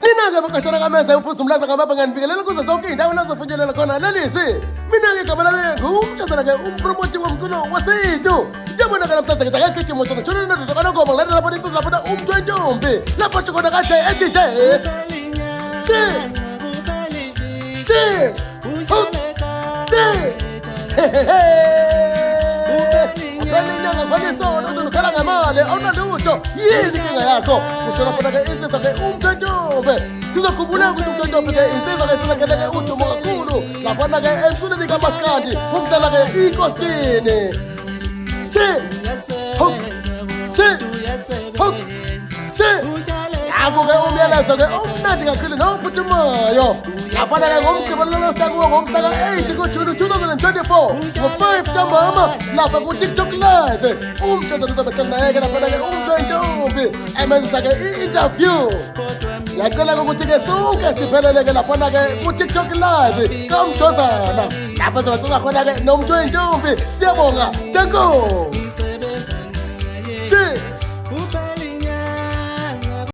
Nina-ke bakashana kamenza uphuza umlaza ngamapha nganibikelela kuzo zonke iy'ndawo la uzofinyelela khona lelisi. Mina-ke igama lami ngumshazana-ke umpromoti womculo wasethu. Ngiyabona-ke namhlanje ngithi akagijima ushona tshona nendoda kanogoma ngilalela lapho insizwa lapho umntwentombi. Lapho nje khona kaje ethi nje. Inyanga kwanisona uzolukhala ngemali awunalutho yini inkinga yakho uthola khona-ke insizwa-ke umntwentombi sizokhumbula ukuthi umntwentombi-ke insizwa-ke sizakhele-ke udumo kakhulu laphana-ke emculweni kamaskandi ukudlala-ke inkosini Yabo-ke umyalezo-ke omnandi kakhulu nophuthumayo laphana-ke ngomgqibelo sakuwo ngomhla ka-8 kuJuni 2024 ngo-5 ntambama lapha ku-TikTok live umshazana uzobe naye-ke laphana-ke umntwentombi emenzisa-ke i-interview ngiyacela-ke ukuthi-ke sonke siphelele-ke laphana-ke ku-TikTok live kamjozana lapha zobe khona-ke nomntwentombi siyabonga Janko.